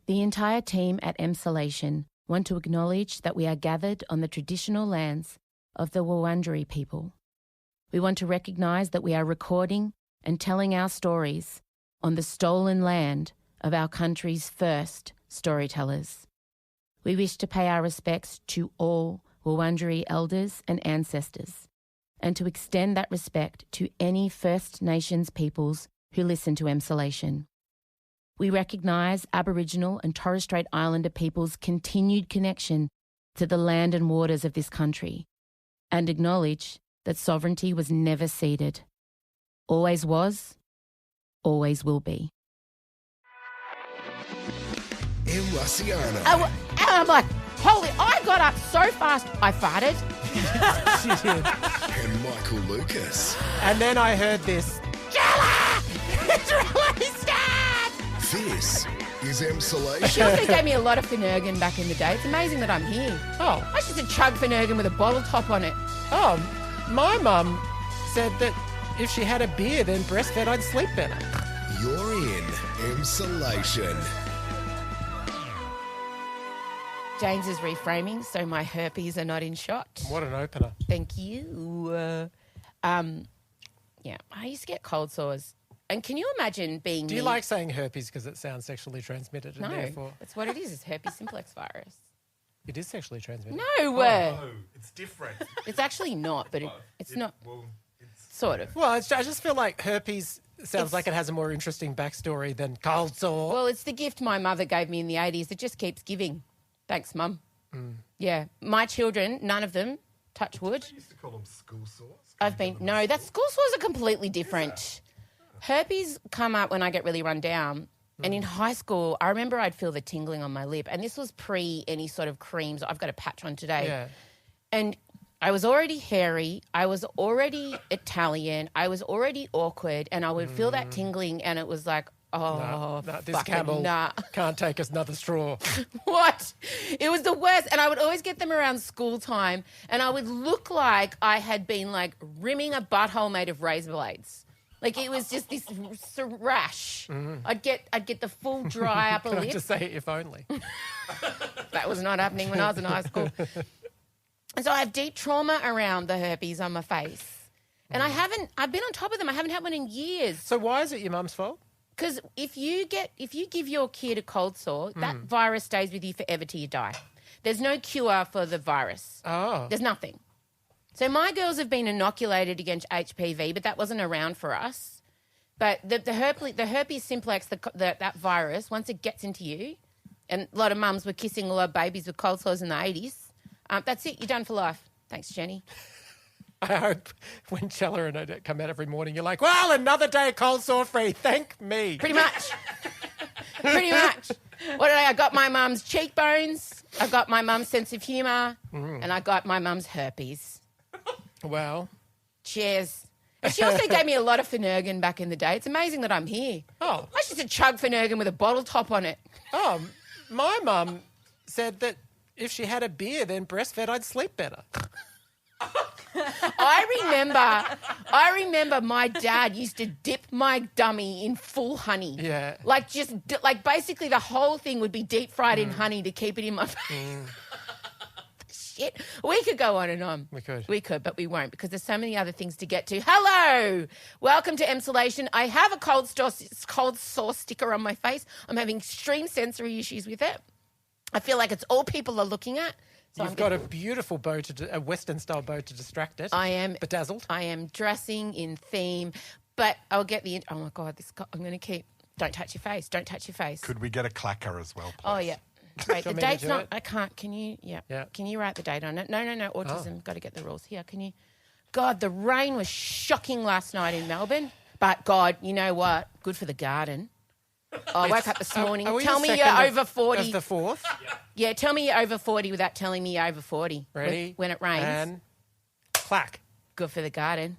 The entire team at Emsolation want to acknowledge that we are gathered on the traditional lands of the Wurundjeri people. We want to recognise that we are recording and telling our stories on the stolen land of our country's first storytellers. We wish to pay our respects to all Wurundjeri elders and ancestors, and to extend that respect to any First Nations peoples who listen to Emsolation. We recognise Aboriginal and Torres Strait Islander peoples' continued connection to the land and waters of this country, and acknowledge that sovereignty was never ceded. Always was, always will be. Emsolation. And I'm like, holy, I got up so fast, I farted. She did. And Michael Lucas. And then I heard this. Jella! It's really sad! This is She Emsolation. also gave me a lot of Finnegan back in the day. It's amazing that I'm here. Oh, I used to chug Finnegan with a bottle top on it. my mum said that if she had a beer, then breastfed, I'd sleep better. You're in Emsolation. James is reframing, so my herpes are not in shot. What an opener. Thank you. Yeah, I used to get cold sores. And can you imagine being Do me? you like saying herpes because it sounds sexually transmitted? And No, therefore that's what it is. It's herpes simplex virus. it is sexually transmitted. No, No, it's different. it's actually not, but it's not. Well, it's Sort of. Well, I just feel like herpes sounds It's- like it has a more interesting backstory than cold sore. Well, it's the gift my mother gave me in the 80s. It just keeps giving. Thanks, Mum. Yeah. My children, none of them, touch wood. I used to call them school sores. No, that school sores are completely different. Herpes come up when I get really run down. And in high school, I remember I'd feel the tingling on my lip. And this was pre any sort of creams. I've got a patch on today. yeah. And I was already hairy. I was already Italian. I was already awkward. And I would feel that tingling. And it was like, oh, No, this fucking camel nah. can't take us another straw. What? It was the worst. And I would always get them around school time. And I would look like I had been like rimming a butthole made of razor blades. Like it was just this rash. I'd get the full dry upper Can I lip. just say if only? That was not happening when I was in high school. And so I have deep trauma around the herpes on my face. And I've been on top of them. I haven't had one in years. So why is it your mum's fault? Because if you give your kid a cold sore, that virus stays with you forever till you die. There's no cure for the virus. Oh. There's nothing. So my girls have been inoculated against HPV, but that wasn't around for us. But the herpes simplex, that virus, once it gets into you, and a lot of mums were kissing a lot of babies with cold sores in the 80s, that's it. You're done for life. Thanks, Jenny. I hope when Chella and Odette come out every morning, you're like, well, another day cold sore free. Thank me. Pretty much. Pretty much. I got my mum's cheekbones, I got my mum's sense of humour, and I got my mum's herpes. Well, Cheers. And she also gave me a lot of Finnegan back in the day. It's amazing that I'm here. Oh. I used to chug Finnegan with a bottle top on it. my mum said that if she had a beer, then breastfed, I'd sleep better. I remember my dad used to dip my dummy in full honey. Yeah. Like basically the whole thing would be deep fried in honey to keep it in my face. Shit. We could go on and on. We could, but we won't because there's so many other things to get to. Hello. Welcome to Emsolation. I have a cold sore sticker on my face. I'm having extreme sensory issues with it. I feel like it's all people are looking at. So You've got a beautiful bow, a Western-style bow to distract it. I am bedazzled. I am dressing in theme, but I'll get the. Oh my God! I'm going to keep. Don't touch your face. Don't touch your face. Could we get a clacker as well, please? Oh yeah. Wait, the want me to date's do not. it? I can't. Can you? Yeah. Yeah. Can you write the date on it? No. Autism. Got to get the rules here. Can you? God, the rain was shocking last night in Melbourne. But God, you know what? Good for the garden. I woke up this morning. Are we Tell the me you're second over 40. Of the 4th. Yeah, tell me you're over 40 without telling me you're over 40. Ready? When it rains. And clack. Good for the garden.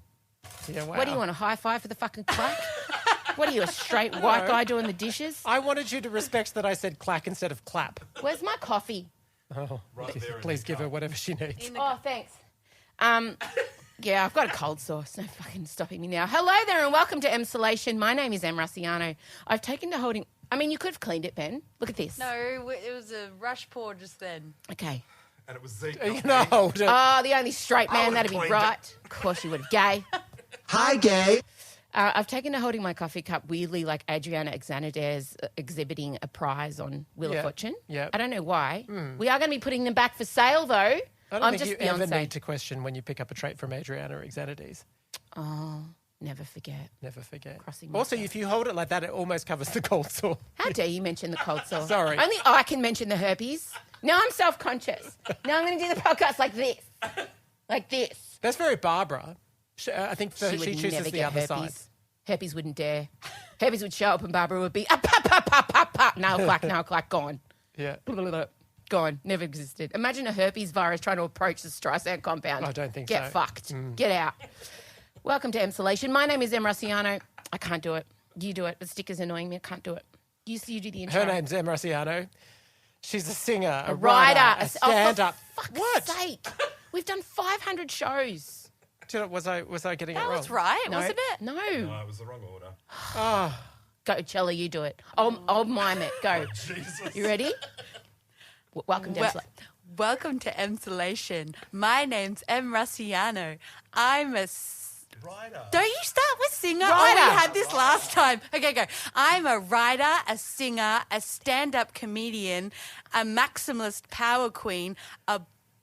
Yeah, wow. What do you want, a high five for the fucking clack? What are you, a straight white guy doing the dishes? I wanted you to respect that I said clack instead of clap. Where's my coffee? Oh, please give her whatever she needs. Oh, thanks. Yeah, I've got a cold sore. It's no fucking stopping me now. Hello there and welcome to Emsolation. My name is Em Russiano. I've taken to I mean, you could have cleaned it, Ben. Look at this. No, it was a rush pour just then. Okay. And it was Zeke. You not me. know, Oh, the only straight man, would've that'd be cleaned right. Of course you would have. Gay. Hi, gay. I've taken to holding my coffee cup weirdly like Adriana Xanader's exhibiting a prize on Wheel of Fortune. Yeah. I don't know why. We are going to be putting them back for sale, though. I don't I'm think just you ever Beyonce. need to question when you pick up a trait from Adriana or Xanades. Oh, never forget. Never forget. Crossing Also, myself. if you hold it like that, it almost covers the cold sore. How dare you mention the cold sore? Sorry. Only I can mention the herpes. Now I'm self-conscious. Now I'm going to do the podcast like this. Like this. That's very Barbara. I think She she would chooses never the get other herpes. side. Herpes wouldn't dare. Herpes would show up and Barbara would be, pop, pop, pop, pop, pop. Nail clack, gone. Yeah. Gone. Never existed. Imagine a herpes virus trying to approach the Streisand compound. I don't think Get so. fucked. Get out. Welcome to Emsolation. My name is Em Rossiano. I can't do it. You do it. The sticker's annoying me. I can't do it. You do the intro. Her name's Em Rossiano. She's a singer, a writer. a stand-up. Oh, for What? fuck's sake. We've done 500 shows. Was I getting it That wrong? was right, No. wasn't it? No. No, it was the wrong order. Go, Chella, you do it. I'll mime it. Go. Jesus. You ready? Welcome to Well, Emsolation. welcome to Emsolation. My name's Em Rossiano. I'm a... Writer. Don't you start with singer? Writer. Oh, we had this last time. Okay, go. I'm a writer, a singer, a stand-up comedian, a maximalist power queen, a...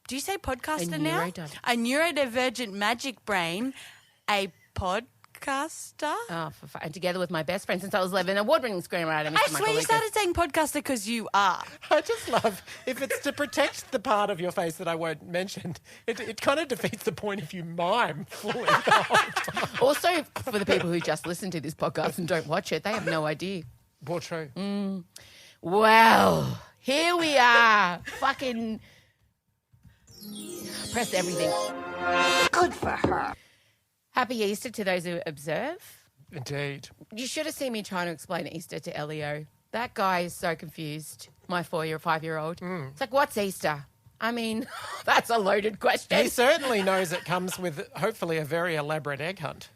Do you say podcaster A now? neurodivergent. A neurodivergent magic brain, a podcaster. Oh, and together with my best friend since I was 11, award-winning screenwriter, Mr. I Michael swear you Lucas. started saying podcaster because you are. I just love, if it's to protect the part of your face that I won't mention, it kind of defeats the point if you mime fully the whole time. Also, for the people who just listen to this podcast and don't watch it, they have no idea. Well, true. Well, here we are. Fucking press everything. Good for her. Happy Easter to those who observe. Indeed. You should have seen me trying to explain Easter to Elio. That guy is so confused, my 5-year-old. It's like, what's Easter? I mean, that's a loaded question. He certainly knows it comes with, hopefully, a very elaborate egg hunt.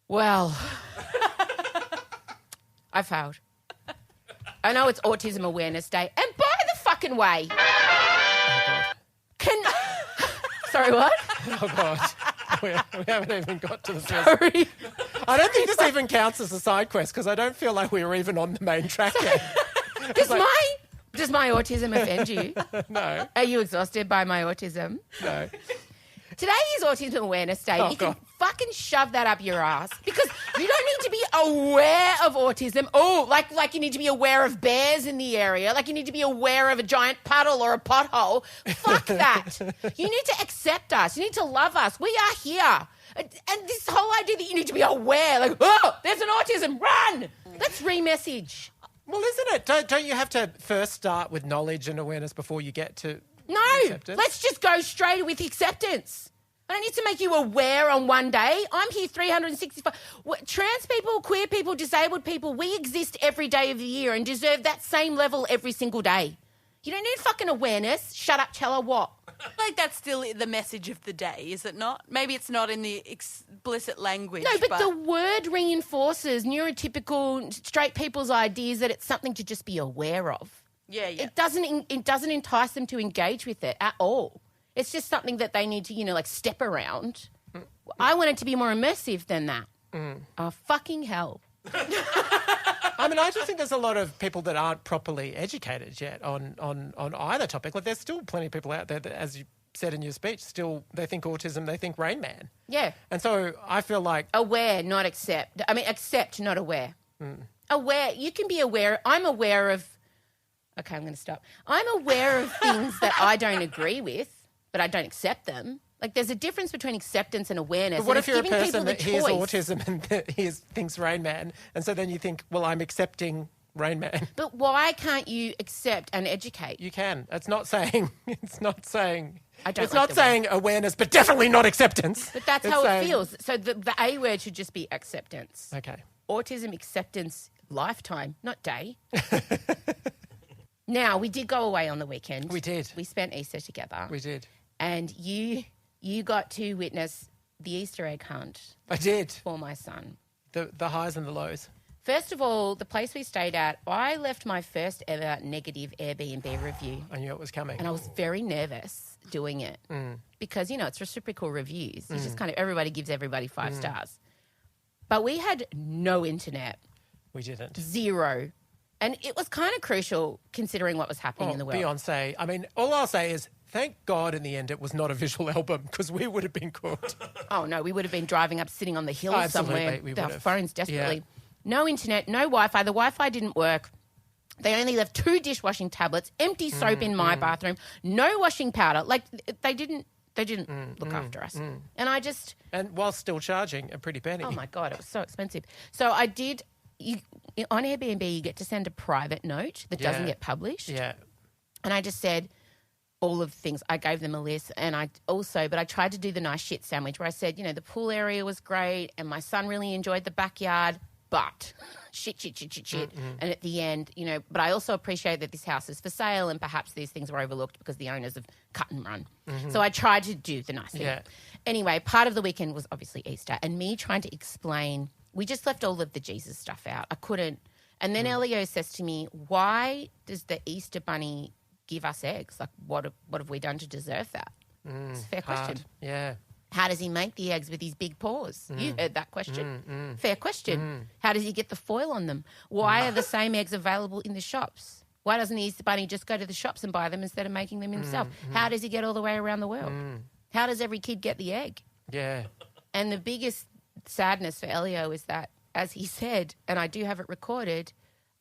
Well, I failed. I know it's Autism Awareness Day. And by the fucking way, can... Sorry, what? Oh, God. We haven't even got to the first... Sorry. I don't think this even counts as a side quest because I don't feel like we were even on the main track yet. Does my autism offend you? No, Are you exhausted by my autism? no. Today is Autism Awareness Day. Oh, You can God. fucking shove that up your ass because you don't need to be aware of autism. Oh, like you need to be aware of bears in the area. Like you need to be aware of a giant puddle or a pothole. Fuck that. You need to accept us. You need to love us. We are here. And this whole idea that you need to be aware, like, oh, there's an autism, run. Let's re-message. Well, isn't it? Don't you have to first start with knowledge and awareness before you get to No, acceptance? let's just go straight with acceptance. I don't need to make you aware on one day. I'm here 365. Trans people, queer people, disabled people, we exist every day of the year and deserve that same level every single day. You don't need fucking awareness. Shut up, Chella, what? Like that's still the message of the day, is it not? Maybe it's not in the explicit language. No, but the word reinforces neurotypical straight people's ideas that it's something to just be aware of. yeah. It doesn't entice them to engage with it at all. It's just something that they need to, like step around. I want it to be more immersive than that. Oh, fucking hell. I mean, I just think there's a lot of people that aren't properly educated yet on either topic. Like, there's still plenty of people out there that, as you said in your speech, still they think autism, they think Rain Man. Yeah. And so I feel like Aware, not accept. I mean, accept, not aware. Aware. You can be aware. I'm aware of... Okay, I'm going to stop. I'm aware of things that I don't agree with, but I don't accept them. Like, there's a difference between acceptance and awareness. But what and if you're a it's giving person people that the hears choice. autism and that thinks Rain Man, and so then you think, well, I'm accepting Rain Man. But why can't you accept and educate? You can. It's not saying. It's not saying. I don't It's like not the saying awareness, but definitely not acceptance. But that's It's how it saying- feels. So the A word should just be acceptance. Okay. Autism acceptance lifetime, not day. Now, we did go away on the weekend. We did. We spent Easter together. We did. And you got to witness the Easter egg hunt I did. for my son. The highs and the lows. First of all, the place we stayed at, I left my first ever negative Airbnb review. I knew it was coming. And I was very nervous doing it because, it's reciprocal reviews. You just everybody gives everybody 5 stars. But we had no internet. We didn't. 0. And it was kind of crucial considering what was happening in the world. Beyonce, I mean, all I'll say is thank God in the end it was not a visual album because we would have been caught. Oh, no, we would have been driving up, sitting on the hill somewhere with our phones desperately. Yeah. No internet, no Wi-Fi. The Wi-Fi didn't work. They only left 2 dishwashing tablets, empty soap in my bathroom, no washing powder. Like, they didn't look after us. And I just... And while still charging a pretty penny. Oh, my God, it was so expensive. So I did... on Airbnb, you get to send a private note that doesn't get published. Yeah. And I just said all of the things. I gave them a list. And I tried to do the nice shit sandwich where I said, the pool area was great and my son really enjoyed the backyard. But shit. And at the end, but I also appreciate that this house is for sale and perhaps these things were overlooked because the owners have cut and run. So I tried to do the nice thing. Yeah. Anyway, part of the weekend was obviously Easter and me trying to explain, we just left all of the Jesus stuff out. I couldn't. And then Elio says to me, why does the Easter bunny give us eggs? Like, what have we done to deserve that? It's a fair question. Yeah. How does he make the eggs with his big paws? You heard that question. Fair question. How does he get the foil on them? Why are the same eggs available in the shops? Why doesn't the Easter Bunny just go to the shops and buy them instead of making them himself? How does he get all the way around the world? How does every kid get the egg? Yeah. And the biggest sadness for Elio is that, as he said, and I do have it recorded,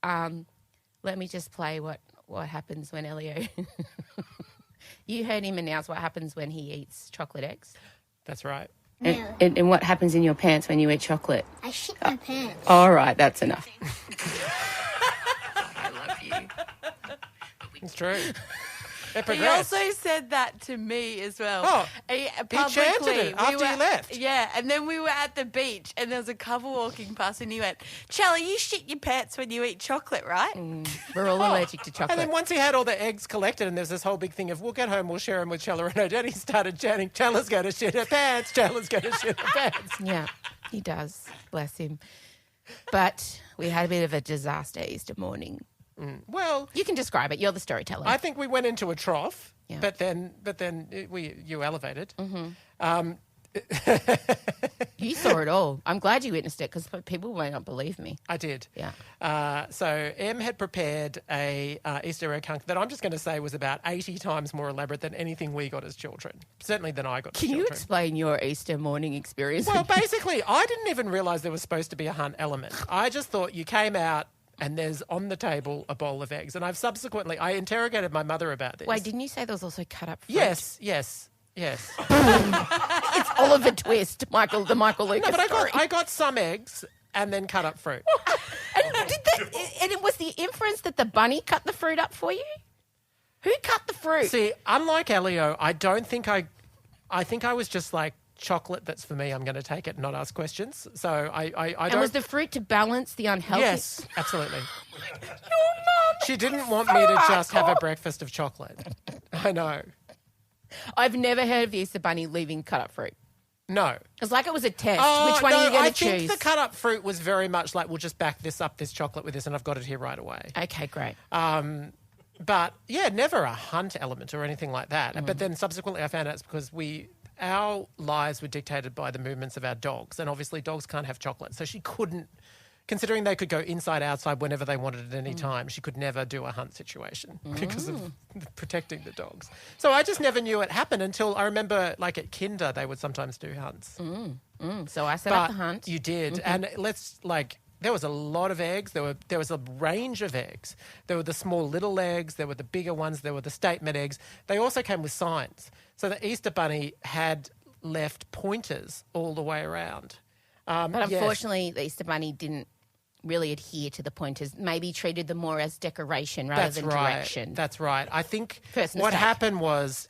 let me just play what happens when Elio... You heard him announce what happens when he eats chocolate eggs. That's right. And what happens in your pants when you eat chocolate? I shit my pants. All right, that's enough. I love you. It's true. It He progressed. also said that to me as well. Oh, he chanted it after you left. Yeah, and then we were at the beach and there was a couple walking past and he went, Chella, you shit your pants when you eat chocolate, right? We're all allergic to chocolate. And then once he had all the eggs collected and there's this whole big thing of we'll get home, we'll share them with Chella and Odette, he started chanting, Chella's going to shit her pants, Chella's going to shit her pants. Yeah, he does. Bless him. But we had a bit of a disaster Easter morning. Well, You can describe it. You're the storyteller. I think we went into a trough, Yeah. but then you elevated. You saw it all. I'm glad you witnessed it because people may not believe me. I did. Yeah. So Em had prepared a Easter egg hunt that I'm just going to say was about 80 times more elaborate than anything we got as children. Certainly than I got as Can children. you explain your Easter morning experience? Well, basically, I didn't even realise there was supposed to be a hunt element. I just thought you came out and there's on the table a bowl of eggs. And I interrogated my mother about this. Wait, didn't you say there was also cut up fruit? Yes. It's Oliver Twist, the Michael Lucas No, but story. I got some eggs and then cut up fruit. And it was the inference that the bunny cut the fruit up for you? Who cut the fruit? See, unlike Elio, I think I was just like, chocolate that's for me, I'm going to take it and not ask questions. So I don't... And was the fruit to balance the unhealthy? Yes, absolutely. Your mum. She didn't want me to just have a breakfast of chocolate. I know. I've never heard of the Easter Bunny leaving cut up fruit. No. It's like it was a test. Oh, Which one no, are you going I to choose? think the cut up fruit was very much like, we'll just back this chocolate with this, and I've got it here right away. Okay, great. But yeah, never a hunt element or anything like that. But then subsequently I found out it's because our lives were dictated by the movements of our dogs, and obviously dogs can't have chocolate. So she couldn't, considering they could go inside, outside, whenever they wanted at any time, she could never do a hunt situation because of protecting the dogs. So I just never knew it happened until I remember, like at Kinder, they would sometimes do hunts. So I set up the hunt. You did. And there was a lot of eggs. There was a range of eggs. There were the small little eggs. There were the bigger ones. There were the statement eggs. They also came with signs. So the Easter Bunny had left pointers all the way around. But unfortunately, the Easter Bunny didn't really adhere to the pointers, maybe treated them more as decoration rather than direction. That's right. I think First what mistake. happened was,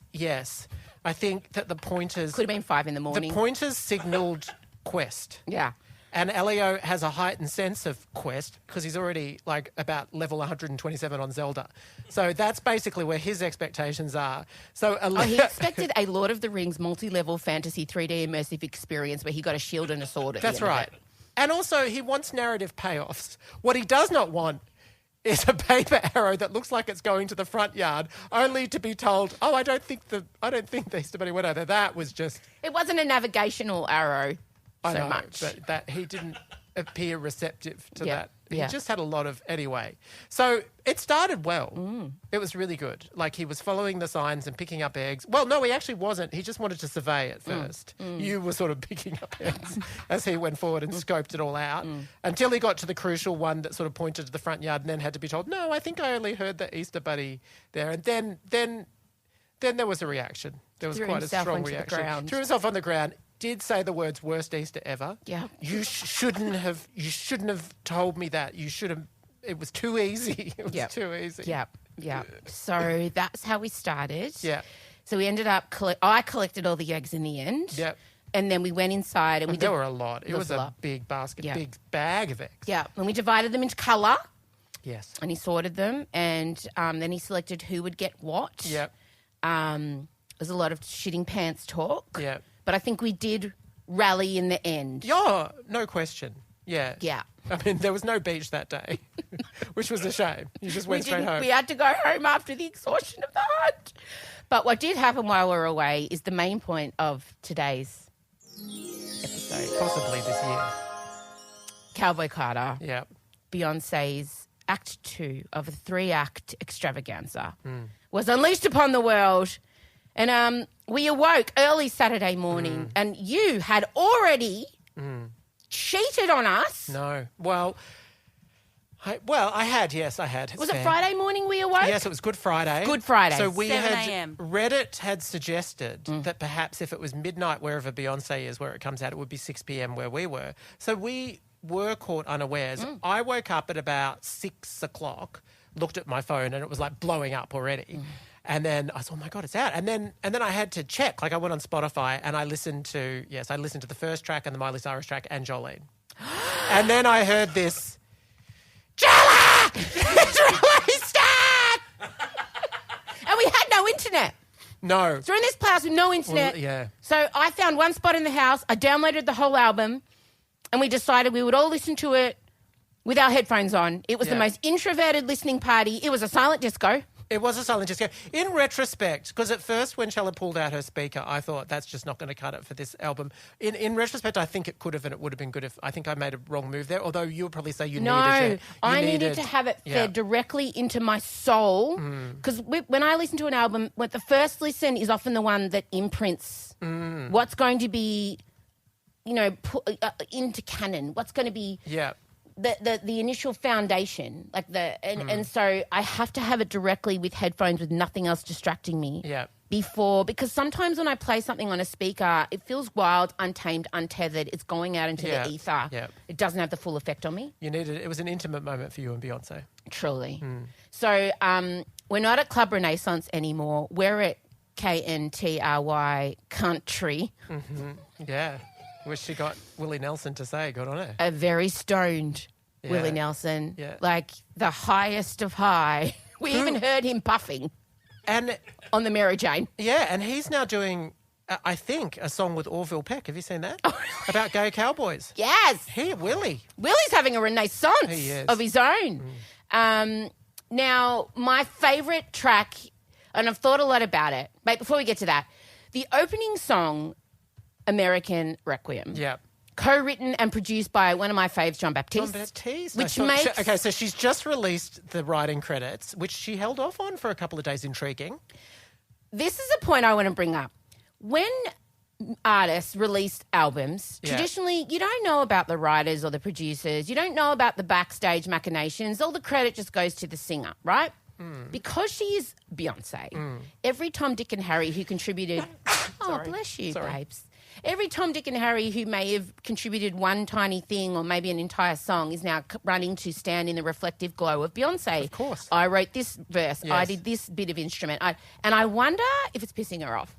I think that the pointers... Could have been 5 in the morning. The pointers signalled quest. Yeah. And Elio has a heightened sense of quest because he's already like about level 127 on Zelda. So that's basically where his expectations are. So He expected a Lord of the Rings multi-level fantasy 3D immersive experience where he got a shield and a sword at the That's end of right. it. And also, he wants narrative payoffs. What he does not want is a paper arrow that looks like it's going to the front yard, only to be told, "Oh, I don't think the Easter Bunny went over." That was just. It wasn't a navigational arrow I so know, much. but that he didn't appear receptive to Yeah, that. He yeah. just had a lot of anyway. So it started well. It was really good. Like he was following the signs and picking up eggs. Well, no, he actually wasn't. He just wanted to survey at first. You were sort of picking up eggs as he went forward and scoped it all out until he got to the crucial one that sort of pointed to the front yard and then had to be told, "No, I think I only heard the Easter Bunny there." And then there was a reaction. There was Threw quite a himself strong onto the reaction. ground. Threw himself on the ground. Did say the words "worst Easter ever." Yeah. You shouldn't have told me that. You should have. It was too easy. It was Yep. too easy. Yeah. So that's how we started. Yeah. So we ended up, I collected all the eggs in the end. Yep. And then we went inside and we There did, were a lot. It was a a lot. big basket, Yeah. big bag of eggs. yeah, and we divided them into colour Yes. and he sorted them and then he selected who would get what. Yep. There's a lot of shitting pants talk. Yep. But I think we did rally in the end. Yeah. No question. Yeah. Yeah. I mean, there was no beach that day, which was a shame. You just went straight home. We had to go home after the exhaustion of the hunt. But what did happen while we were away is the main point of today's episode. Possibly this year. Cowboy Carter, Yeah. Beyonce's Act 2 of a 3-act extravaganza, was unleashed upon the world. And we awoke early Saturday morning and you had already cheated on us. No. Well, I had. Yes, I had. It's Was it fair. Friday morning we awoke? Yes, it was Good Friday. Good Friday. So we 7 had a.m. Reddit had suggested that perhaps if it was midnight wherever Beyonce is, where it comes out, it would be 6 p.m. where we were. So we were caught unawares. I woke up at about 6 o'clock, looked at my phone, and it was like blowing up already. And then I thought, "Oh my God, it's out!" And then I had to check. Like I went on Spotify and I listened to the first track and the Miley Cyrus track and Jolene. And then I heard this. Jella! It's released it! And we had no internet. No. So we're in this place with no internet. Well, yeah. So I found one spot in the house. I downloaded the whole album and we decided we would all listen to it with our headphones on. It was the Yeah. most introverted listening party. It was a silent disco. It was a silent disco. In retrospect, because at first when Chella pulled out her speaker, I thought that's just not going to cut it for this album. In retrospect, I think it could have and it would have been good if I think I made a wrong move there, although you would probably say you needed it. I needed to have it fed directly into my soul because when I listen to an album, the first listen is often the one that imprints what's going to be, put into canon, what's going to be Yeah. the initial foundation, and so I have to have it directly with headphones with nothing else distracting me. Yeah. Because sometimes when I play something on a speaker, it feels wild, untamed, untethered. It's going out into Yeah. the ether. Yeah. It doesn't have the full effect on me. It was an intimate moment for you and Beyonce. Truly. So we're not at Club Renaissance anymore. We're at KNTRY Country. Yeah. Wish she got Willie Nelson to say, "Good on her." A very stoned Yeah. Willie Nelson. Yeah. Like the highest of high. We even heard him puffing And on the Mary Jane. yeah, and he's now doing, I think, a song with Orville Peck. Have you seen that? About gay cowboys. Yes. Willie. Willie's having a renaissance He is. of his own. Now, my favourite track, and I've thought a lot about it, but before we get to that, the opening song, American Requiem, Yeah. co-written and produced by one of my faves, John Baptiste. John Baptiste. Which No, makes... okay, so she's just released the writing credits, which she held off on for a couple of days. Intriguing. This is a point I want to bring up. When artists release albums, Yeah. traditionally you don't know about the writers or the producers. You don't know about the backstage machinations. All the credit just goes to the singer, right? Because she is Beyonce, every Tom, Dick and Harry who contributed... oh, bless you, Sorry. babes. Every Tom, Dick and Harry who may have contributed one tiny thing or maybe an entire song is now running to stand in the reflective glow of Beyonce. Of course. I wrote this verse. I Yes. did this bit of instrument. And I wonder if it's pissing her off.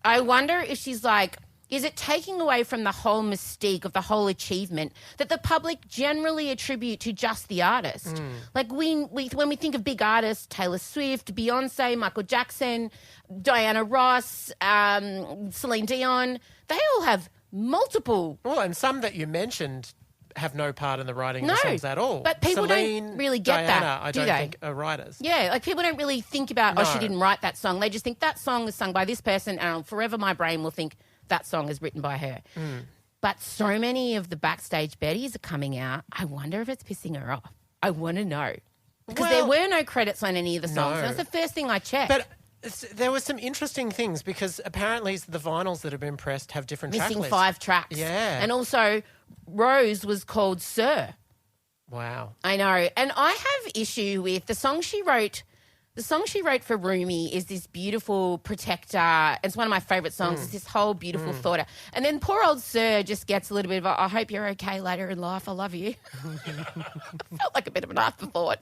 I wonder if she's like, is it taking away from the whole mystique of the whole achievement that the public generally attribute to just the artist? Like when we think of big artists, Taylor Swift, Beyonce, Michael Jackson, Diana Ross, Celine Dion, they all have multiple. Well, and some that you mentioned have no part in the writing No, of the songs at all. but people Celine, don't really get Diana, that, I do don't they? think are writers. Yeah, like people don't really think about, No. oh, she didn't write that song. They just think that song is sung by this person, and forever my brain will think that song is written by her. But so many of the backstage Bettys are coming out. I wonder if it's pissing her off. I want to know. Because there were no credits on any of the songs. No. That's the first thing I checked. But there were some interesting things because apparently the vinyls that have been pressed have different track missing lists. 5 tracks. Yeah. And also, Rose was called Sir. Wow. I know. And I have issue with the song she wrote. The song she wrote for Rumi is this beautiful Protector. It's one of my favourite songs. It's this whole beautiful thought. And then poor old Sir just gets a little bit of I hope you're okay later in life. I love you. Felt like a bit of an afterthought.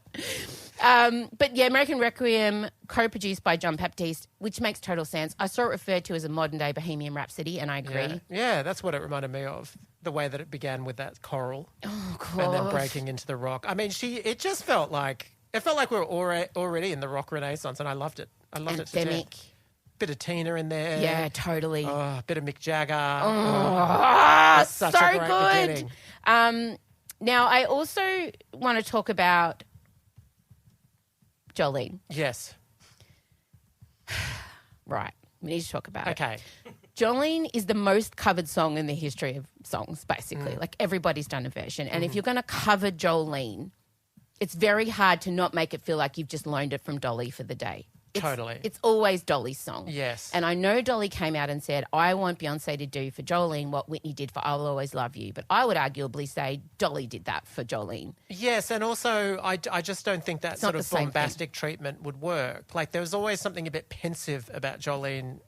But yeah, American Requiem, co-produced by John Baptiste, which makes total sense. I saw it referred to as a modern-day Bohemian Rhapsody, and I agree. Yeah, that's what it reminded me of. The way that it began with that choral and then breaking into the rock. I mean, it just felt like... It felt like we were already in the rock renaissance, and I loved it. I loved it to death. Anthemic. Bit of Tina in there. Yeah, totally. Oh, a bit of Mick Jagger. That's such so a great good. beginning. Now, I also want to talk about Jolene. Yes. Right. We need to talk about it. Okay. Jolene is the most covered song in the history of songs, basically. Like, everybody's done a version. And if you're going to cover Jolene, it's very hard to not make it feel like you've just loaned it from Dolly for the day. Totally. It's always Dolly's song. Yes. And I know Dolly came out and said, I want Beyonce to do for Jolene what Whitney did for I Will Always Love You. But I would arguably say Dolly did that for Jolene. Yes, and also I just don't think that sort not of the same bombastic treatment would work. Like there was always something a bit pensive about Jolene.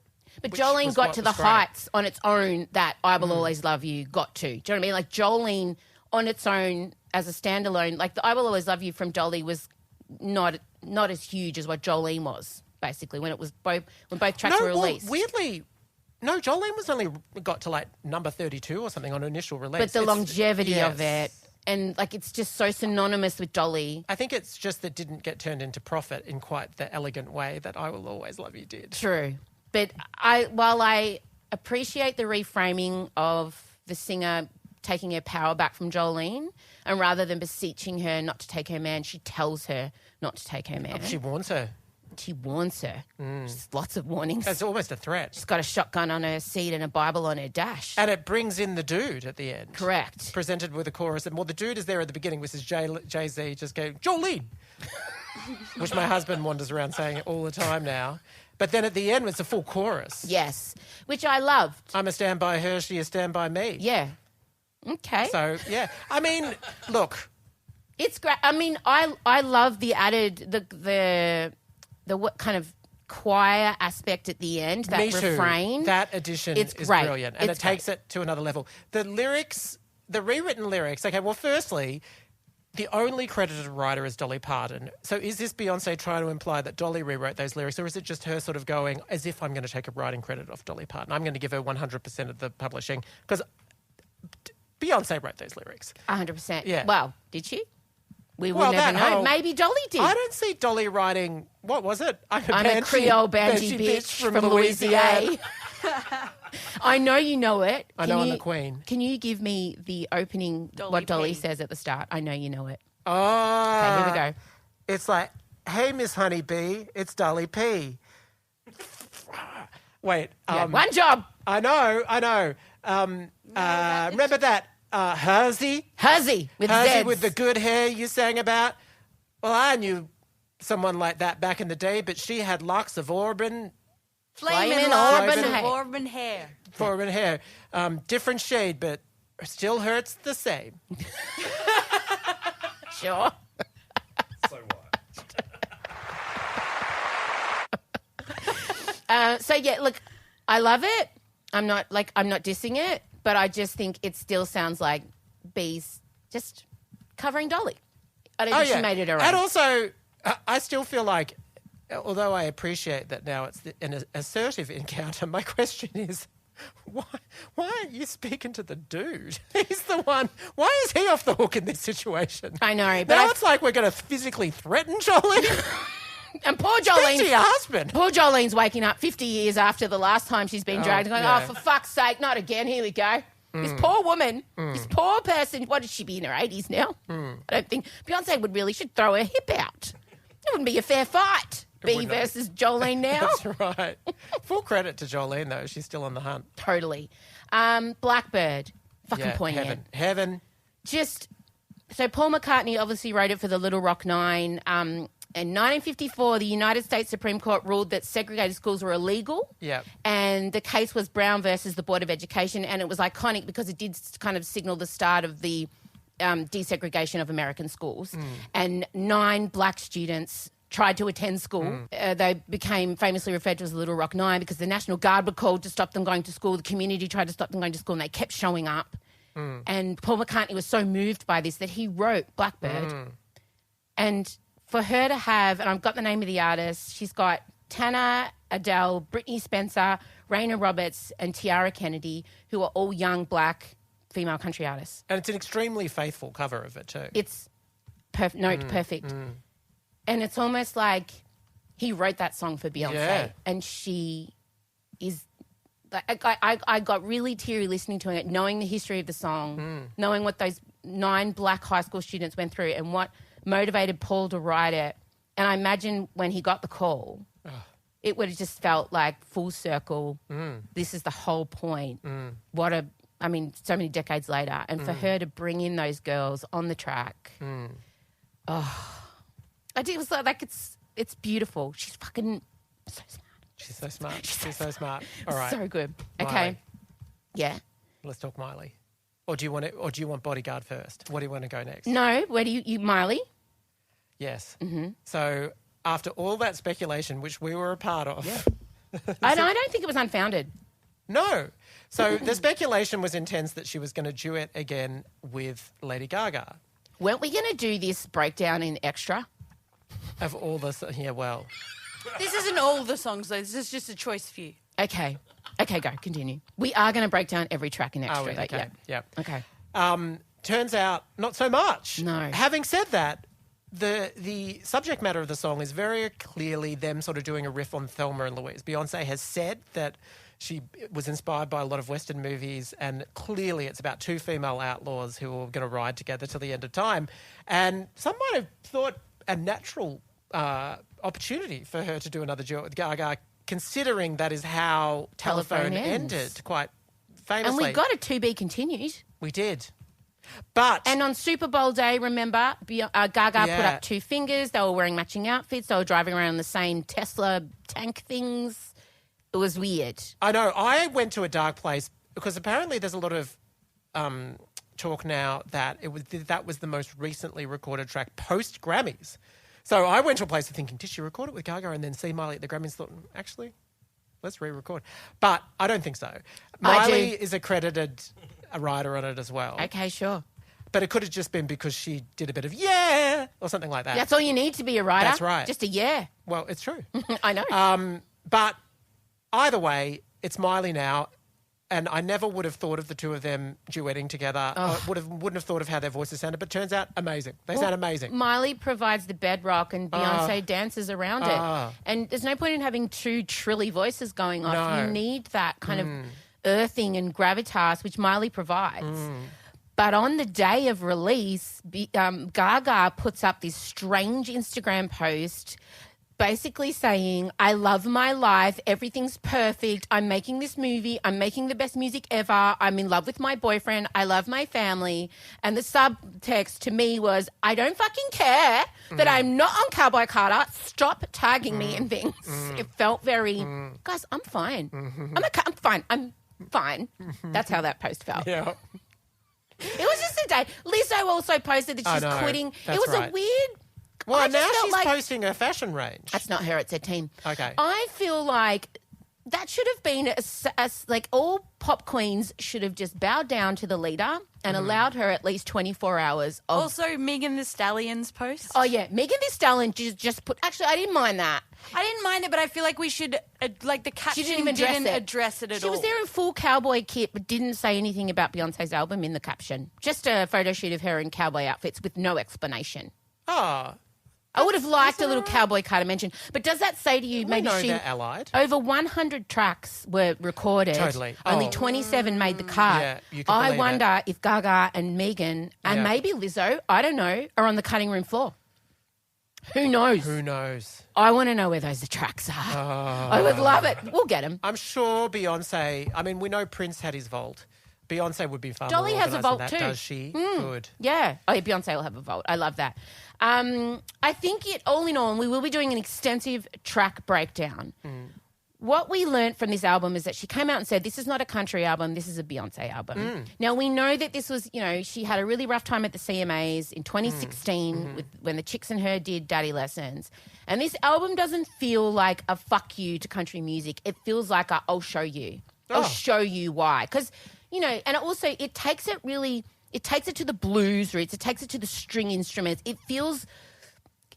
But which Jolene was got what to the was great. heights on its own that I Will Always Love You got to. Do you know what I mean? Like Jolene on its own as a standalone, like the I Will Always Love You from Dolly was not as huge as what Jolene was, basically, when both tracks were released. Weirdly, no, Jolene was only got to like number 32 or something on initial release. But the longevity of yes. it, and like it's just so synonymous with Dolly. I think it's just that didn't get turned into profit in quite the elegant way that I Will Always Love You did. True. But while I appreciate the reframing of the singer taking her power back from Jolene, and rather than beseeching her not to take her man, she tells her not to take her man. She warns her. She warns her. Just lots of warnings. It's almost a threat. She's got a shotgun on her seat and a Bible on her dash. And it brings in the dude at the end. Correct. Presented with a chorus. And well, the dude is there at the beginning, which is Jay-Z just going, Jolene! Which my husband wanders around saying all the time now. But then at the end, it's a full chorus. Yes, which I loved. I'm a stand by her, she a stand by me. Yeah. Okay. So, yeah. I mean, look. It's great. I mean, I love the added, the what kind of choir aspect at the end, that Me too. refrain. That addition It's is great. brilliant. And It's it takes it to another level. The lyrics, the rewritten lyrics, okay, well, firstly, the only credited writer is Dolly Parton. So is this Beyonce trying to imply that Dolly rewrote those lyrics, or is it just her sort of going, as if I'm going to take a writing credit off Dolly Parton? I'm going to give her 100% of the publishing, because Beyonce wrote those lyrics. 100%. Yeah. Well, did she? We will Well, never that know. whole- Maybe Dolly did. I don't see Dolly writing, what was it? I'm a Creole banshee bitch from Louisiana. I know you know it. I know I'm the Queen. Can you give me the opening, what Dolly says at the start? I know you know it. Oh. Okay, here we go. It's like, hey, Miss Honeybee, it's Dolly P. Wait. Yeah, one job. I know. Remember that Huzzy? Huzzy with Huzzy Zeds. with the good hair you sang about? Well, I knew someone like that back in the day, but she had locks of Flaming Auburn hair. auburn hair. Different shade, but still hurts the same. Sure. So what? So yeah, look, I love it. I'm not dissing it, but I just think it still sounds like B's just covering Dolly. I don't think she made it her own. And also, I still feel like, although I appreciate that now it's an assertive encounter, my question is, why aren't you speaking to the dude? He's the one. Why is he off the hook in this situation? I know, but now it's like we're going to physically threaten Jolene. and poor Speak to Jolene. your husband. Poor Jolene's waking up 50 years after the last time she's been dragged. Going, yeah. oh, for fuck's sake, not again. Here we go. This poor woman, this poor person, what should she be in her 80s now? I don't think Beyonce should throw her hip out. It wouldn't be a fair fight. B versus Jolene now. That's right. Full credit to Jolene, though. She's still on the hunt. Totally. Blackbird. Fucking poignant. Heaven. So Paul McCartney obviously wrote it for the Little Rock Nine. In 1954, the United States Supreme Court ruled that segregated schools were illegal. Yeah. And the case was Brown versus the Board of Education, and it was iconic because it did kind of signal the start of the desegregation of American schools. And 9 black students tried to attend school. They became famously referred to as the Little Rock Nine because the National Guard were called to stop them going to school. The community tried to stop them going to school, and they kept showing up. And Paul McCartney was so moved by this that he wrote Blackbird. And for her to have, and I've got the name of the artist, she's got Tanner, Adele, Brittany Spencer, Raina Roberts, and Tiara Kennedy, who are all young black female country artists. And it's an extremely faithful cover of it too. It's perfect. And it's almost like he wrote that song for Beyonce, and she is. I got really teary listening to it, knowing the history of the song, knowing what those 9 black high school students went through, and what motivated Paul to write it. And I imagine when he got the call, it would have just felt like full circle. This is the whole point. So many decades later. And for her to bring in those girls on the track. It was like it's beautiful. She's fucking so smart. She's so smart. She's so smart. All right. So good. Okay. Miley. Yeah. Let's talk Miley. Or do you want Bodyguard first? What do you want to go next? No, where do you Miley? Yes. So after all that speculation, which we were a part of. I don't think it was unfounded. No. So the speculation was intense that she was going to duet again with Lady Gaga. Weren't we going to do this breakdown in Extra? Of all the... Yeah, well... This isn't all the songs, though. This is just a choice few. Okay, go, continue. We are going to break down every track in Extra. Okay. Yeah. Okay. Turns out, not so much. No. Having said that, the subject matter of the song is very clearly them sort of doing a riff on Thelma and Louise. Beyonce has said that she was inspired by a lot of Western movies, and clearly it's about 2 female outlaws who are going to ride together till the end of time. And some might have thought a natural opportunity for her to do another duet with Gaga, considering that is how Telephone ended quite famously. And we got a to be continued. We did. But... And on Super Bowl day, remember, Gaga put up 2 fingers. They were wearing matching outfits. They were driving around the same Tesla tank things. It was weird. I know. I went to a dark place because apparently there's a lot of talk now that that was the most recently recorded track post-Grammys. So I went to a place of thinking, did she record it with Gaga and then see Miley at the Grammys? Thought, actually, let's re-record. But I don't think so. Miley is a credited writer on it as well. Okay, sure. But it could have just been because she did a bit of or something like that. That's all you need to be a writer. That's right. Just a yeah. Well, it's true. I know. But either way, it's Miley now. And I never would have thought of the 2 of them duetting together. Wouldn't have thought of how their voices sounded, but turns out amazing. They sound amazing. Miley provides the bedrock and Beyonce dances around it. And there's no point in having 2 trilly voices going off. No. You need that kind of earthing and gravitas, which Miley provides. But on the day of release, Gaga puts up this strange Instagram post basically saying, I love my life, everything's perfect, I'm making this movie, I'm making the best music ever, I'm in love with my boyfriend, I love my family. And the subtext to me was, I don't fucking care that I'm not on Cowboy Carter, stop tagging me in things. It felt very, guys, I'm fine. I'm fine. I'm fine. That's how that post felt. Yeah. It was just a day. Lizzo also posted that she's quitting. That's it was right. a weird... Well, now she's like, posting her fashion range. That's not her, it's her team. Okay. I feel like that should have been, like all pop queens should have just bowed down to the leader and allowed her at least 24 hours of... Also, Megan Thee Stallion's post. Oh, yeah. Megan Thee Stallion just put... Actually, I didn't mind that. I didn't mind it, but I feel like we should... like the caption She didn't even address it at all. She was there in full cowboy kit but didn't say anything about Beyonce's album in the caption. Just a photo shoot of her in cowboy outfits with no explanation. Oh, I would have liked a little Cowboy Carter mention. But does that say to you We maybe know she... they're allied. Over 100 tracks were recorded. Totally. Only Oh. 27 made the cut. Yeah, you can I believe wonder if Gaga and Megan and Yeah. maybe Lizzo, I don't know, are on the cutting room floor. Who knows? Who knows? I want to know where those tracks are. I would love it. We'll get them. I'm sure Beyonce, I mean, we know Prince had his vault. Beyonce would be far Dolly more has a organised than vault that, too. Does she? Good. Yeah. Oh, yeah, Beyonce will have a vault. I love that. I think all in all, and we will be doing an extensive track breakdown. What we learnt from this album is that she came out and said, this is not a country album, this is a Beyonce album. Now, we know that this was, she had a really rough time at the CMAs in 2016 when the Chicks and Her did Daddy Lessons. And this album doesn't feel like a fuck you to country music. It feels like I'll show you. I'll show you why. Because, and it takes it really, it takes it to the blues roots. It takes it to the string instruments. It feels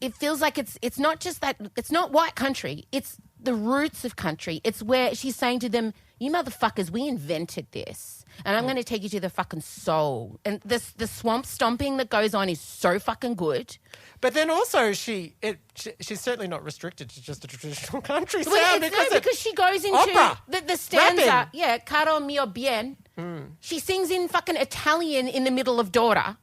like it's not just that, it's not white country. It's the roots of country. It's where she's saying to them, you motherfuckers, we invented this. And I'm going to take you to the fucking soul. And the swamp stomping that goes on is so fucking good. But then also she's certainly not restricted to just a traditional country sound. Well, because she goes into opera, the stanza. rapping. Yeah, Caro mio bien. She sings in fucking Italian in the middle of Daughter,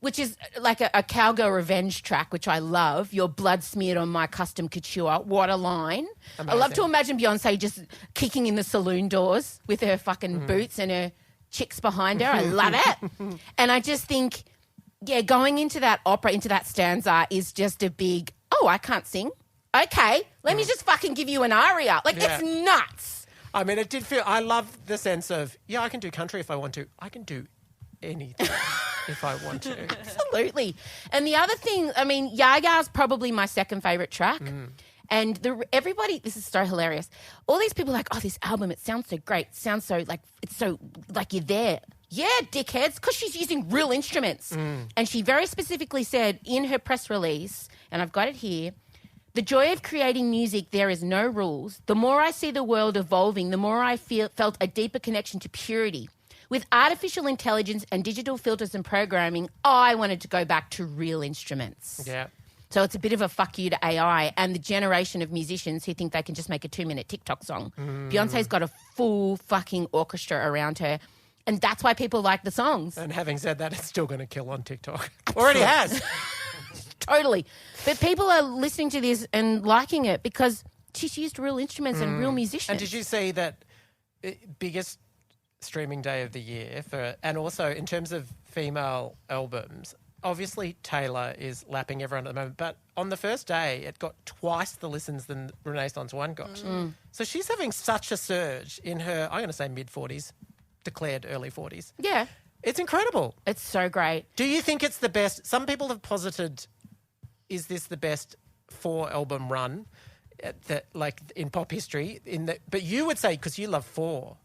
which is like a cowgirl revenge track, which I love. Your blood smeared on my custom couture. What a line. I love to imagine Beyonce just kicking in the saloon doors with her fucking boots and her chicks behind her. I love it. And I just think, going into that opera, into that stanza is just a big, I can't sing. Okay, let me just fucking give you an aria. It's nuts. I mean, it did feel, I love the sense of, I can do country if I want to. I can do anything if I want to. Absolutely. And the other thing, I mean, Yaga's probably my second favourite track. And everybody, this is so hilarious. All these people are like, this album, it sounds so great. It sounds so it's so like you're there. Yeah, dickheads, because she's using real instruments. And she very specifically said in her press release, and I've got it here, the joy of creating music, there is no rules. The more I see the world evolving, the more I felt a deeper connection to purity. With artificial intelligence and digital filters and programming, I wanted to go back to real instruments. Yeah. So it's a bit of a fuck you to AI and the generation of musicians who think they can just make a 2-minute TikTok song. Beyonce's got a full fucking orchestra around her, and that's why people like the songs. And having said that, it's still going to kill on TikTok. Already has. Totally. But people are listening to this and liking it because she's used real instruments and real musicians. And did you see that biggest streaming day of the year and also in terms of female albums, obviously Taylor is lapping everyone at the moment, but on the first day it got twice the listens than Renaissance 1 got. So she's having such a surge in her, I'm going to say mid-40s, declared early 40s. Yeah. It's incredible. It's so great. Do you think it's the best? Some people have posited, is this the best 4-album run that in pop history? But you would say, because you love 4.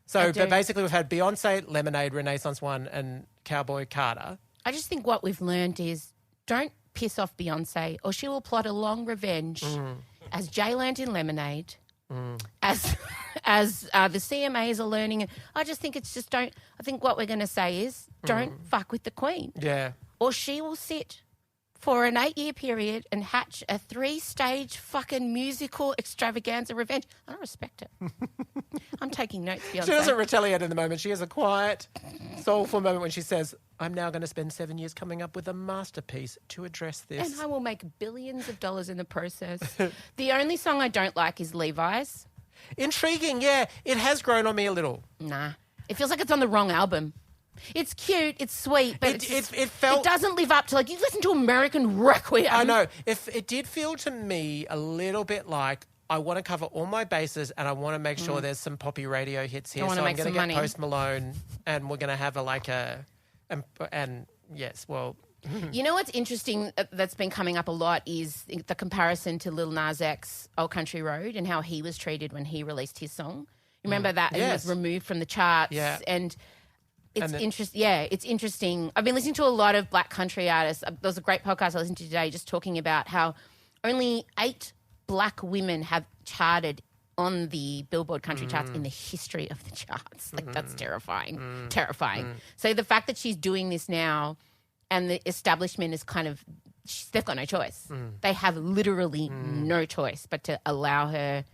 So but basically we've had Beyonce, Lemonade, Renaissance 1 and Cowboy Carter. I just think what we've learned is don't piss off Beyonce or she will plot a long revenge as Jay learned in Lemonade, as the CMAs are learning. I just think it's just I think what we're going to say is don't fuck with the Queen. Yeah. Or she will sit for an 8-year period and hatch a 3-stage fucking musical extravaganza revenge. I don't respect it. I'm taking notes, Beyonce. She doesn't retaliate in the moment. She has a quiet, soulful moment when she says, I'm now going to spend 7 years coming up with a masterpiece to address this. And I will make billions of dollars in the process. The only song I don't like is Levi's. Intriguing, yeah. It has grown on me a little. Nah. It feels like it's on the wrong album. It's cute, it's sweet, but it felt... It doesn't live up to, you listen to American Requiem. I know. It did feel to me a little bit like I want to cover all my bases and I want to make sure there's some poppy radio hits here. So I'm going to get Post Malone and we're going to have yes, well... You know what's interesting that's been coming up a lot is the comparison to Lil Nas X, Old Country Road, and how he was treated when he released his song. Remember that? Yes. It was removed from the charts. Yeah. And it's interesting. Yeah, it's interesting. I've been listening to a lot of black country artists. There was a great podcast I listened to today just talking about how only 8 black women have charted on the Billboard country charts in the history of the charts. That's terrifying. Terrifying. So the fact that she's doing this now and the establishment is kind of they've got no choice. They have literally no choice but to allow her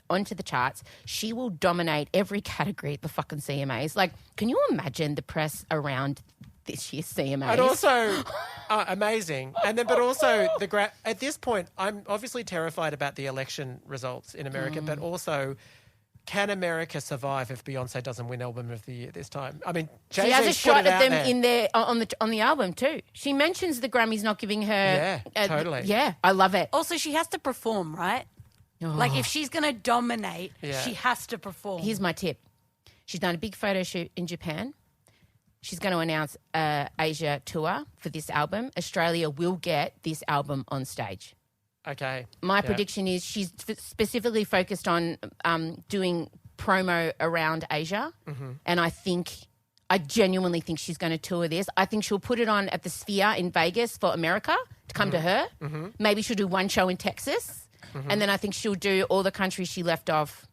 onto the charts. She will dominate every category at the fucking CMAs. Like, can you imagine the press around this year's CMAs? And also, amazing. And then, but also, at this point, I'm obviously terrified about the election results in America, but also, can America survive if Beyonce doesn't win Album of the Year this time? I mean, she has a Jay-Z's shot put it at out them there. in their on the album too. She mentions the Grammys not giving her. Yeah, totally. Yeah, I love it. Also, she has to perform, right? Like, if she's going to dominate, Yeah. she has to perform. Here's my tip. She's done a big photo shoot in Japan. She's going to announce Asia tour for this album. Australia will get this album on stage. Okay. My prediction is she's specifically focused on doing promo around Asia. And I genuinely think she's going to tour this. I think she'll put it on at the Sphere in Vegas for America to come to her. Maybe she'll do one show in Texas. And then I think she'll do all the countries she left off.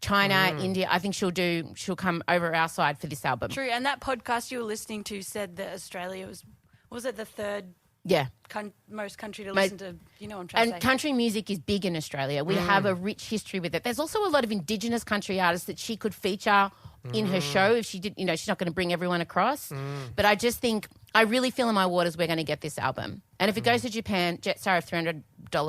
China, India. I think she'll come over our side for this album. True. And that podcast you were listening to said that Australia was it the third Yeah. most country to listen to? You know what I'm trying to say. And country music is big in Australia. We have a rich history with it. There's also a lot of Indigenous country artists that she could feature in her show if she did. You know, she's not going to bring everyone across. But I just think, I really feel in my waters we're going to get this album. And if it goes to Japan, jets are $300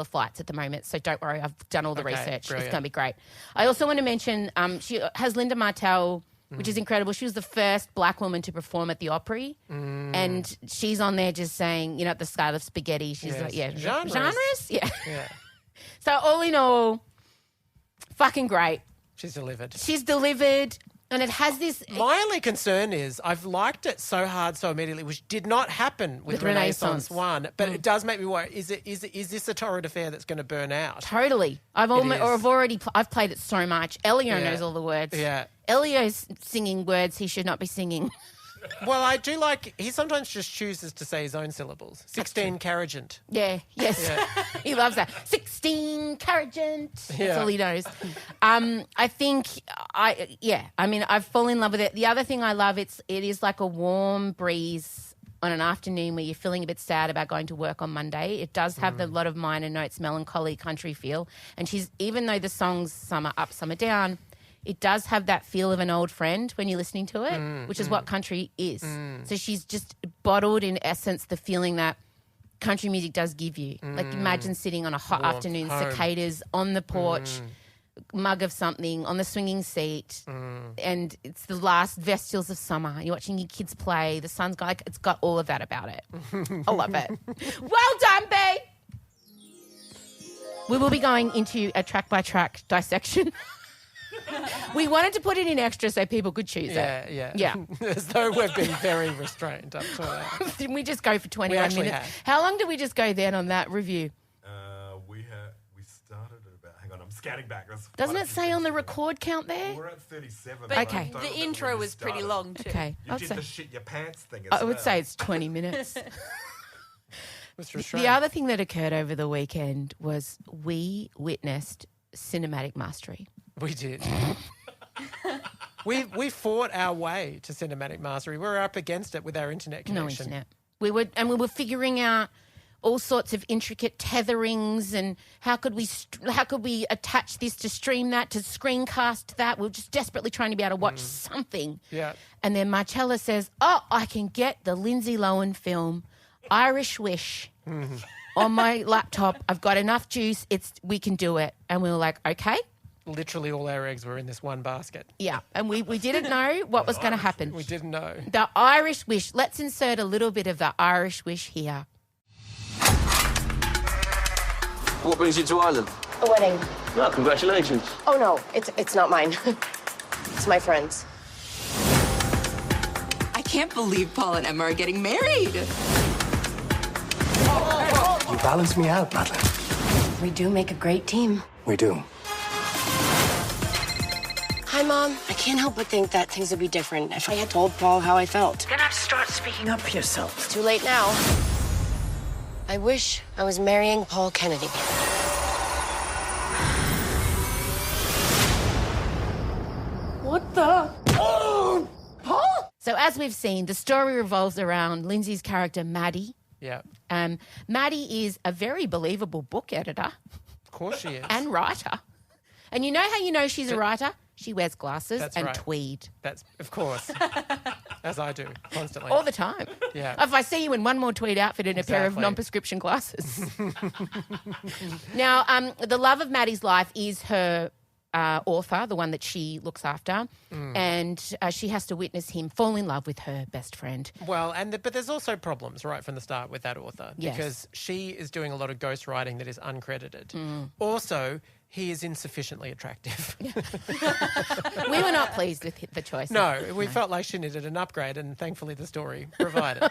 flights at the moment. So don't worry, I've done all the research. Brilliant. It's going to be great. I also want to mention she has Linda Martell, which is incredible. She was the first black woman to perform at the Opry. And she's on there just saying, you know, at the scale of spaghetti. She's Yes. like, yeah. Genres. Yeah. Yeah. So all in all, fucking great. She's delivered. She's delivered, and it has this. My only concern is I've liked it so hard so immediately, which did not happen with Renaissance. 1, but it does make me worry. Is this a torrid affair that's going to burn out? Totally. I've played it so much. Elio Yeah. knows all the words. Yeah. Elio's singing words he should not be singing. Well, I do like, he sometimes just chooses to say his own syllables. 16 carriagent. Yeah, yes. He loves that. 16 carriagent. That's Yeah. all he knows. I think, I've fallen in love with it. The other thing I love, it is like a warm breeze on an afternoon where you're feeling a bit sad about going to work on Monday. It does have a lot of minor notes, melancholy country feel. And even though the song's some are up, some are down, it does have that feel of an old friend when you're listening to it, which is what country is. So she's just bottled, in essence, the feeling that country music does give you. Like, imagine sitting on a hot afternoon, home. cicadas on the porch, mug of something on the swinging seat, and it's the last vestiges of summer. You're watching your kids play. The sun's got, it's got all of that about it. I love it. Well done, babe. We will be going into a track-by-track dissection. We wanted to put it in extra so people could choose it. Yeah. As though we've been very restrained up to that. Didn't we just go for 21 actually minutes? have. How long did we just go then on that review? We started at about. Hang on, I'm scanning back. There's Doesn't quite a it few say on the things. record count there? We're at 37. But Okay. I don't know the when intro we was pretty started. long too. Okay. You I'd did say, the shit your pants thing as I would well. say it's 20 minutes. Was restrained. The other thing that occurred over the weekend was we witnessed cinematic mastery. We did. we fought our way to cinematic mastery. We were up against it with our internet No connection. internet. We were figuring out all sorts of intricate tetherings and how could we attach this to stream that, to screencast that. We were just desperately trying to be able to watch something. Yeah. And then Marchella says, "Oh, I can get the Lindsay Lohan film Irish Wish on my laptop. I've got enough juice. We can do it." And we were like, "Okay." Literally all our eggs were in this one basket. Yeah. And we didn't know what was going to happen. We didn't know. The Irish Wish. Let's insert a little bit of the Irish Wish here. What brings you to Ireland? A wedding. Well, congratulations. Oh no, it's not mine. It's my friend's. I can't believe Paul and Emma are getting married. You balance me out, Madeline. We do make a great team. We do. Hi, Mom. I can't help but think that things would be different if I had told Paul how I felt. You're gonna have to start speaking up for yourself. It's too late now. I wish I was marrying Paul Kennedy. What the? Oh, Paul? So as we've seen, the story revolves around Lindsay's character, Maddie, Yeah. Maddie is a very believable book editor Of course she is. and writer. And you know how you know she's a writer? She wears glasses and right. tweed. That's, of course, as I do constantly. All the time. Yeah. If I see you in one more tweed outfit and a pair of Exactly. non-prescription glasses. Now, the love of Maddie's life is her author, the one that she looks after, and she has to witness him fall in love with her best friend. Well, but there's also problems right from the start with that author Yes. because she is doing a lot of ghostwriting that is uncredited. Also, he is insufficiently attractive. We were not pleased with the choice. No, we felt like she needed an upgrade, and thankfully the story provided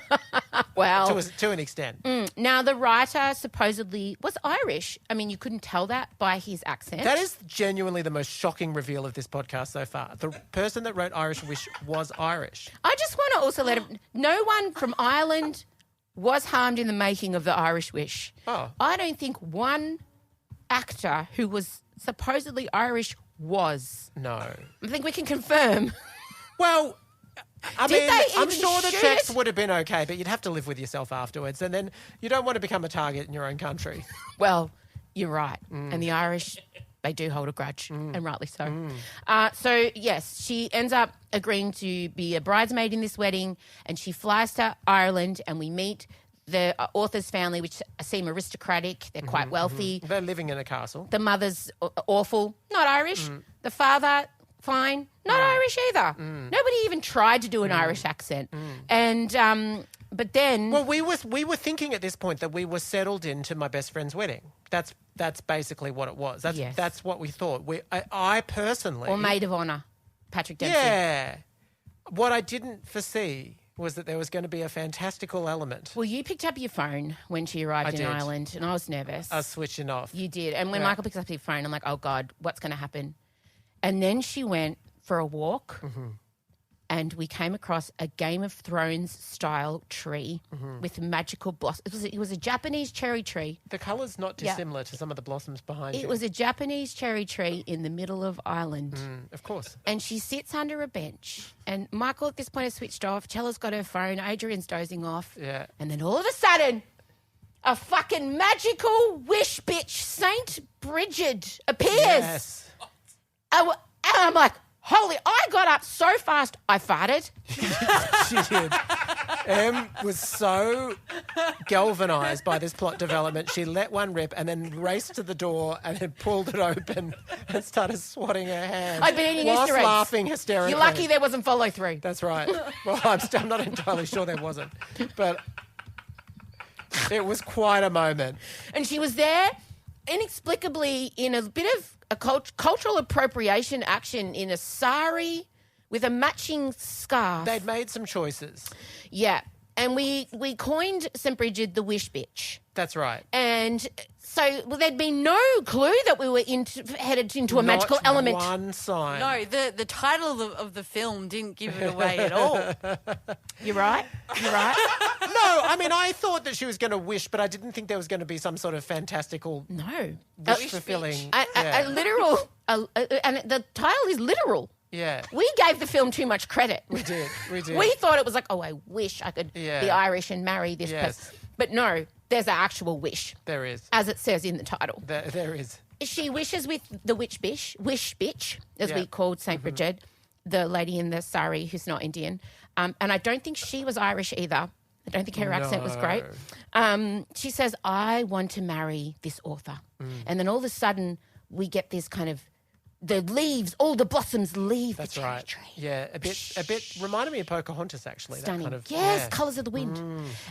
Well, to an extent. now the writer supposedly was Irish. I mean, you couldn't tell that by his accent. That is genuinely the most shocking reveal of this podcast so far. The person that wrote Irish Wish was Irish. I just want to also let him. No one from Ireland was harmed in the making of the Irish Wish. Oh. I don't think one actor who was supposedly Irish was. No. I think we can confirm. Well, I Did mean, they I'm even sure the shoot checks it? would have been okay, but you'd have to live with yourself afterwards, and then you don't want to become a target in your own country. Well, you're right. And the Irish, they do hold a grudge, and rightly so. So, yes, she ends up agreeing to be a bridesmaid in this wedding, and she flies to Ireland, and we meet the author's family, which seem aristocratic. They're quite wealthy. They're living in a castle. The mother's awful, not Irish. The father, fine, not Irish either. Nobody even tried to do an Irish accent. And but then, Well, we were thinking at this point that we were settled into my best friend's wedding. That's basically what it was. Yes. That's what we thought. I personally, or maid of honour, Patrick Dempsey. yeah. What I didn't foresee was that there was going to be a fantastical element. Well, you picked up your phone when she arrived in did. Ireland, and I was nervous. Us switching off. You did. And when Yeah. Michael picks up his phone, I'm like, oh, God, what's going to happen? And then she went for a walk, and we came across a Game of Thrones style tree with magical blossoms. It was a Japanese cherry tree. The colour's not Yeah. dissimilar to some of the blossoms behind you. It was a Japanese cherry tree in the middle of Ireland. Of course. And she sits under a bench. And Michael at this point has switched off. Chella's got her phone. Adrian's dozing off. Yeah. And then all of a sudden, a fucking magical wish bitch, Saint Bridget, appears. Yes. And I'm like, holy, I got up so fast, I farted. She did. Em was so galvanised by this plot development. She let one rip and then raced to the door and then pulled it open and started swatting her hands. I'd been eating whilst Easter eggs. laughing hysterically. You're lucky there wasn't follow through. That's right. Well, I'm not entirely sure there wasn't. But it was quite a moment. And she was there inexplicably in a bit of a cultural appropriation action in a sari with a matching scarf. They'd made some choices. Yeah. And we coined St. Bridget the Wish Bitch. That's right. And so there'd been no clue that we were headed into a magical Not element. one sign. No, the title of the film didn't give it away at all. You're right. You're right. No, I mean, I thought that she was going to wish, but I didn't think there was going to be some sort of fantastical No. wish-fulfilling. A literal, and the title is literal. Yeah. We gave the film too much credit. We did. We thought it was like, oh, I wish I could Yeah. be Irish and marry this Yes. person. But no, there's an actual wish, There is. as it says in the title. There is. She wishes with the Wish Bitch, as Yeah. we called St. Bridget, the lady in the sari who's not Indian. And I don't think she was Irish either. I don't think her accent was great. She says, I want to marry this author. And then all of a sudden, we get this kind of, the leaves, all the blossoms leave That's the cherry right. tree. Yeah, a bit reminded me of Pocahontas, actually. Stunning. That kind of, yes, yeah. colours of the wind.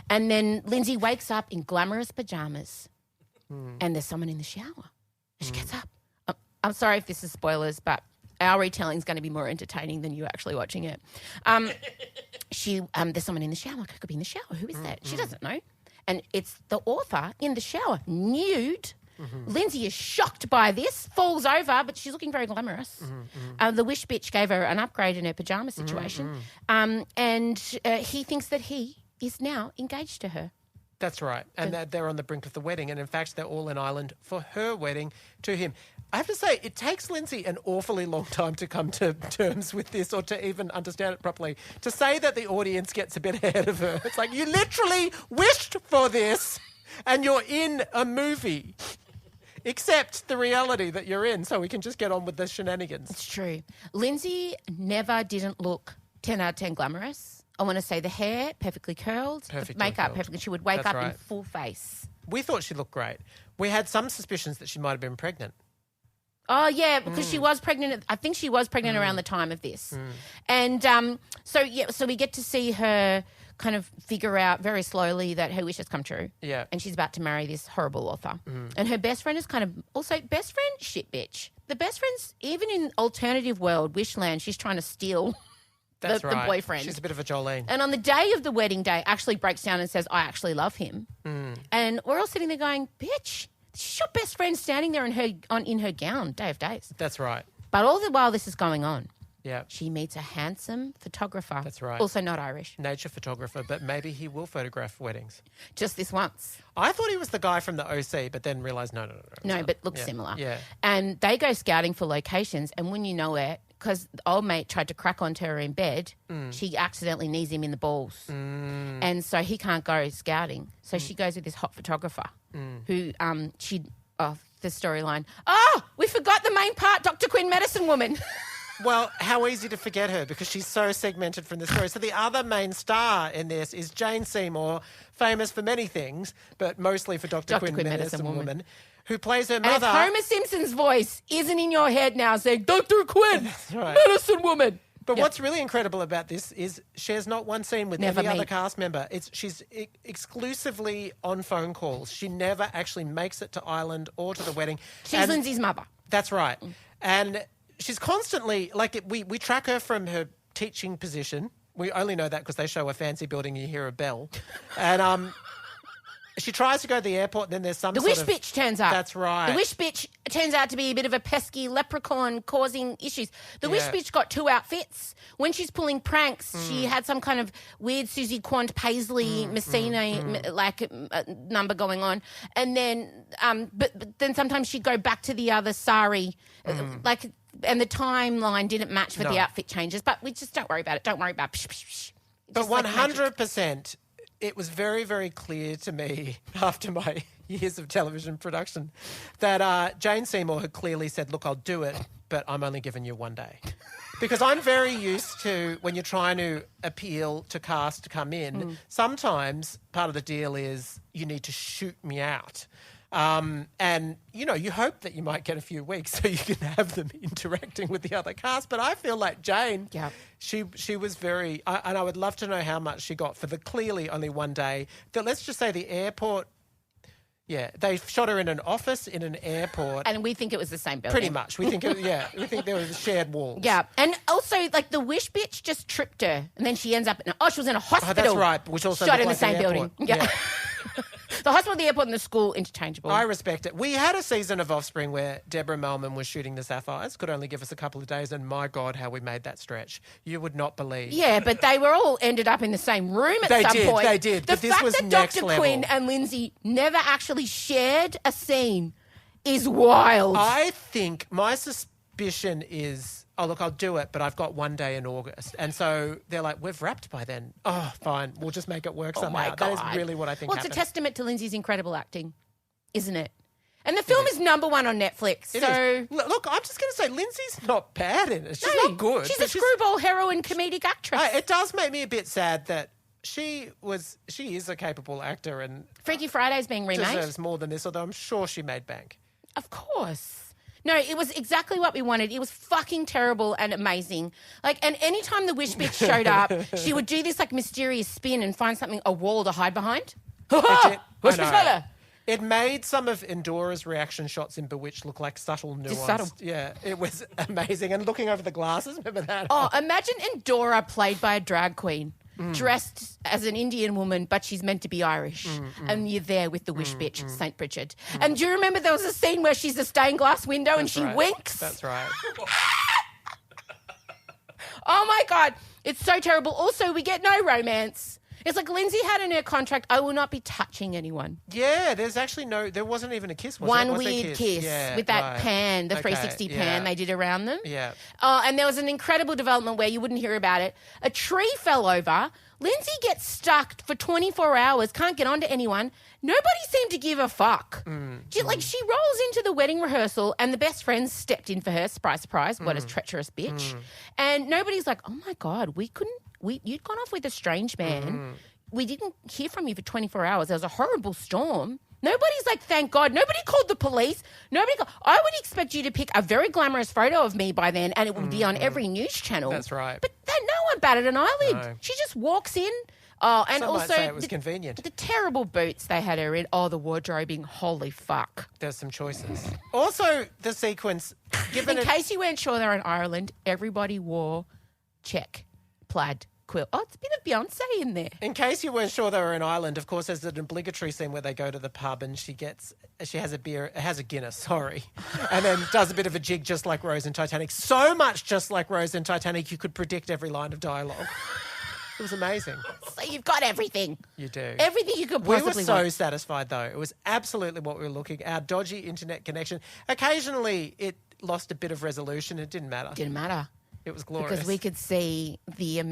And then Lindsay wakes up in glamorous pajamas and there's someone in the shower. And she gets up. I'm sorry if this is spoilers, but our retelling is going to be more entertaining than you actually watching it. There's someone in the shower. Like, I could be in the shower. Who is that? She doesn't know. And it's the author in the shower, nude. Lindsay is shocked by this, falls over, but she's looking very glamorous. The Wish Bitch gave her an upgrade in her pajama situation. And he thinks that he is now engaged to her. That's right. And that they're on the brink of the wedding. And in fact, they're all in Ireland for her wedding to him. I have to say, it takes Lindsay an awfully long time to come to terms with this or to even understand it properly. To say that the audience gets a bit ahead of her. It's like, you literally wished for this and you're in a movie. Accept the reality that you're in so we can just get on with the shenanigans. It's true. Lindsay never didn't look 10 out of 10 glamorous. I want to say the hair, perfectly curled. Perfectly the makeup, curled. perfectly. She would wake That's up right. in full face. We thought she looked great. We had some suspicions that she might have been pregnant. Oh, yeah, because she was pregnant. I think she was pregnant around the time of this. And so we get to see her kind of figure out very slowly that her wish has come true. Yeah. And she's about to marry this horrible author. And her best friend is kind of also best friend shit bitch. The best friend's, even in alternative world, Wishland, she's trying to steal That's the right. boyfriend. She's a bit of a Jolene. And on the day of the wedding day, actually breaks down and says, I actually love him. And we're all sitting there going, bitch, she's your best friend standing there in her gown, day of days. That's right. But all the while this is going on, Yeah. she meets a handsome photographer. That's right. Also not Irish. Nature photographer, but maybe he will photograph weddings. Just this once. I thought he was the guy from the OC, but then realised no. No, but looks similar. Yeah. And they go scouting for locations, and when you know it, because the old mate tried to crack onto her in bed, she accidentally knees him in the balls. And so he can't go scouting. So she goes with this hot photographer who the storyline. Oh, we forgot the main part, Dr. Quinn Medicine Woman. Well, how easy to forget her because she's so segmented from the story. So the other main star in this is Jane Seymour, famous for many things, but mostly for Dr. Quinn Medicine Woman, who plays her And if mother. Homer Simpson's voice isn't in your head now saying, Dr. Quinn, right. Medicine Woman. But what's really incredible about this is shares not one scene with Never any other meet. cast member. She's exclusively on phone calls. She never actually makes it to Ireland or to the wedding. She's Lindsay's mother. That's right. And she's constantly, we track her from her teaching position. We only know that because they show a fancy building and you hear a bell. And she tries to go to the airport and then there's some The sort Wish of... Bitch turns up. That's right. The Wish Bitch turns out to be a bit of a pesky leprechaun causing issues. The Wish Yeah. Bitch got 2 outfits. When she's pulling pranks, she had some kind of weird Susie Quant Paisley Messina number going on. And then, but then sometimes she'd go back to the other sari, and the timeline didn't match for the outfit changes. But we just don't worry about it. Don't worry about it. But 100%, it was very, very clear to me after my years of television production that Jane Seymour had clearly said, look, I'll do it, but I'm only giving you one day. Because I'm very used to when you're trying to appeal to cast to come in, sometimes part of the deal is you need to shoot me out. And, you hope that you might get a few weeks so you can have them interacting with the other cast. But I feel like Jane, she was very... and I would love to know how much she got for the clearly only one day. Let's just say the airport... Yeah, they shot her in an office in an airport. And we think it was the same building. Pretty much. We think we think there was shared walls. Yeah. And also, the Wish Bitch just tripped her. And then she ends up she was in a hospital. Oh, that's right. Which also shot looked in the like same the building. airport. Yeah. The hospital, the airport, and the school, interchangeable. I respect it. We had a season of Offspring where Deborah Melman was shooting the Sapphires. Could only give us a couple of days, and my God, how we made that stretch. You would not believe. Yeah, but they were all ended up in the same room at some point. They did. The But this fact was that next Dr. level. Quinn and Lindsay never actually shared a scene is wild. I think my suspicion is, oh, look, I'll do it, but I've got one day in August. And so they're like, we've wrapped by then. Oh, fine. We'll just make it work somehow. my God. That is really what I think Well, it's a happened. testament to Lindsay's incredible acting, isn't it? And the film is #1 on Netflix. It so is. Look, I'm just going to say, Lindsay's not bad in it. She's No, not good. She's but a screwball heroine comedic actress. It does make me a bit sad that she is a capable actor and Freaky Friday's being remade. deserves more than this, although I'm sure she made bank. Of course. No, it was exactly what we wanted. It was fucking terrible and amazing. And anytime the Wish Bitch showed up, she would do this mysterious spin and find a wall to hide behind. It Wish did. I Bitch know. fella. It made some of Endora's reaction shots in Bewitched look like subtle nuance. Just subtle. Yeah, it was amazing. And looking over the glasses, remember that? Oh, imagine Endora played by a drag queen. Dressed as an Indian woman, but she's meant to be Irish. And you're there with the Wish Bitch, St. Bridget. And do you remember there was a scene where she's a stained glass window and she right. winks? That's right. Oh, my God. It's so terrible. Also, we get no romance. It's like Lindsay had in her contract, I will not be touching anyone. Yeah, there wasn't even a kiss, was there? One Was there a weird kiss Yeah, with that right. pan, the Okay, 360 pan they did around them. Yeah. And there was an incredible development where you wouldn't hear about it. A tree fell over. Lindsay gets stuck for 24 hours, can't get onto anyone. Nobody seemed to give a fuck. She rolls into the wedding rehearsal and the best friends stepped in for her. Surprise, surprise. What a treacherous bitch. And nobody's like, oh, my God, you'd gone off with a strange man. We didn't hear from you for 24 hours. There was a horrible storm. Nobody's like, thank God. Nobody called the police. I would expect you to pick a very glamorous photo of me by then and it would be on every news channel. That's right. But no one batted an eyelid. No. She just walks in. And Some also, might say it was convenient. The terrible boots they had her in. Oh, the wardrobing. Holy fuck. There's some choices. Also, the sequence. In case you weren't sure they're in Ireland, everybody wore check, plaid, quilt. Oh, it's a bit of Beyonce in there. In case you weren't sure they were in Ireland, of course, there's an obligatory scene where they go to the pub and she has a Guinness, and then does a bit of a jig just like Rose in Titanic. So much just like Rose in Titanic, you could predict every line of dialogue. It was amazing. So you've got everything. You do. Everything you could possibly We were so want. satisfied, though. It was absolutely what we were looking. Our dodgy internet connection. Occasionally, it lost a bit of resolution. It didn't matter. Didn't matter. It was glorious. Because we could see the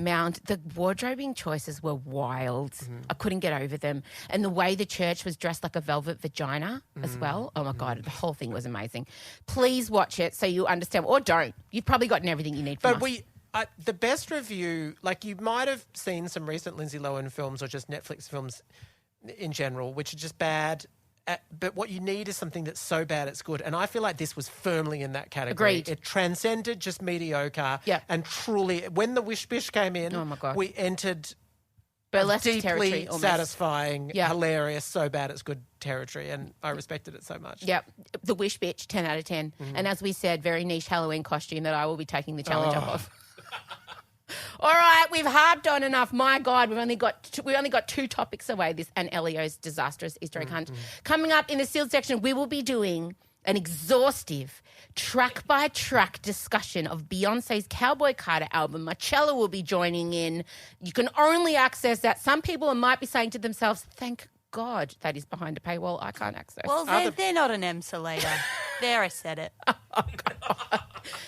wardrobing choices were wild. I couldn't get over them. And the way the church was dressed like a velvet vagina as well. Oh, my God. The whole thing was amazing. Please watch it so you understand. Or don't. You've probably gotten everything you need from us. The best review, like you might have seen some recent Lindsay Lohan films or just Netflix films in general, which are just bad. But what you need is something that's so bad it's good. And I feel like this was firmly in that category. Agreed. It transcended just mediocre. Yeah. And truly, when the Wish Bish came in, oh my God, we entered burlesque deeply territory, satisfying, hilarious, so bad it's good territory. And I respected it so much. Yep. The Wish Bitch, 10 out of 10. And as we said, very niche Halloween costume that I will be taking the challenge up of. All right, we've harped on enough. My God, we've only got two topics away. This and Elio's disastrous Easter egg hunt. Coming up in the sealed section, we will be doing an exhaustive track-by-track discussion of Beyonce's Cowboy Carter album. Marchella will be joining in. You can only access that. Some people might be saying to themselves, "Thank God that is behind a paywall. I can't access." Well, they're not an Emsolator. There, I said it. Oh, God.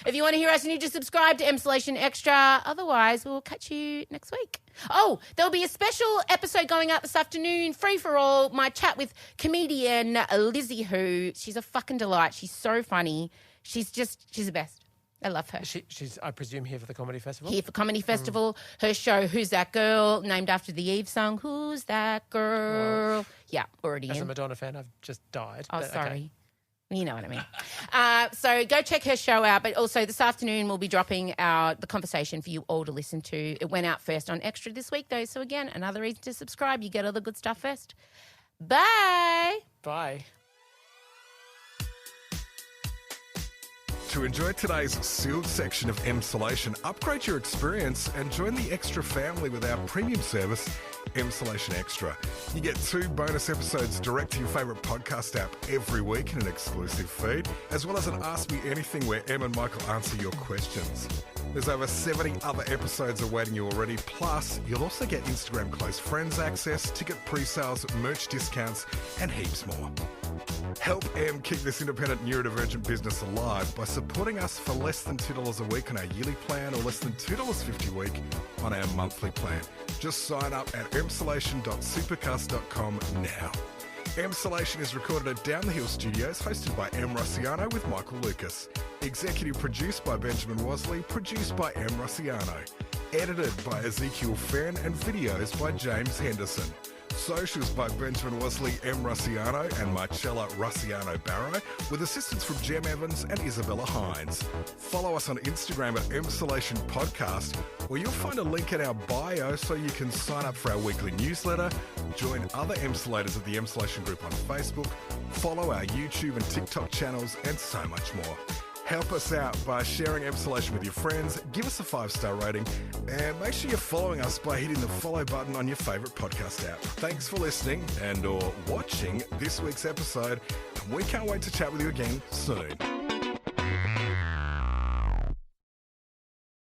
If you want to hear us, you need to subscribe to Emsolation Extra. Otherwise, we'll catch you next week. Oh, there'll be a special episode going out this afternoon, free for all. My chat with comedian Lizzie, who she's a fucking delight. She's so funny. She's the best. I love her. She's, I presume, here for the Comedy Festival? Here for Comedy Festival. Her show, Who's That Girl, named after the Eve song, Who's That Girl? Well, yeah, already as in. a Madonna fan, I've just died. Oh, but, sorry. Okay. You know what I mean. So go check her show out. But also this afternoon we'll be dropping the conversation for you all to listen to. It went out first on Extra this week, though. So again, another reason to subscribe. You get all the good stuff first. Bye. Bye. To enjoy today's sealed section of Emsolation, upgrade your experience and join the Extra family with our premium service, Emsolation Extra. You get 2 bonus episodes direct to your favourite podcast app every week in an exclusive feed, as well as an Ask Me Anything where Em and Michael answer your questions. There's over 70 other episodes awaiting you already, plus you'll also get Instagram close friends access, ticket pre-sales, merch discounts, and heaps more. Help Em keep this independent neurodivergent business alive by supporting us for less than $2 a week on our yearly plan or less than $2.50 a week on our monthly plan. Just sign up at emsolation.supercast.com now. Emsolation is recorded at Down the Hill Studios, hosted by Em Rossiano with Michael Lucas. Executive produced by Benjamin Wasley, produced by Em Rossiano. Edited by Ezekiel Fenn and videos by James Henderson. Socials by Benjamin Wasley, Em Rossiano and Marchella Rossiano-Barrow, with assistance from Jem Evans and Isabella Hines. Follow us on Instagram at Emsolation Podcast, or you'll find a link in our bio so you can sign up for our weekly newsletter, join other Emsolators of the Emsolation Group on Facebook, follow our YouTube and TikTok channels, and so much more. Help us out by sharing Emsolation with your friends, give us a 5-star rating, and make sure you're following us by hitting the follow button on your favourite podcast app. Thanks for listening and or watching this week's episode, and we can't wait to chat with you again soon.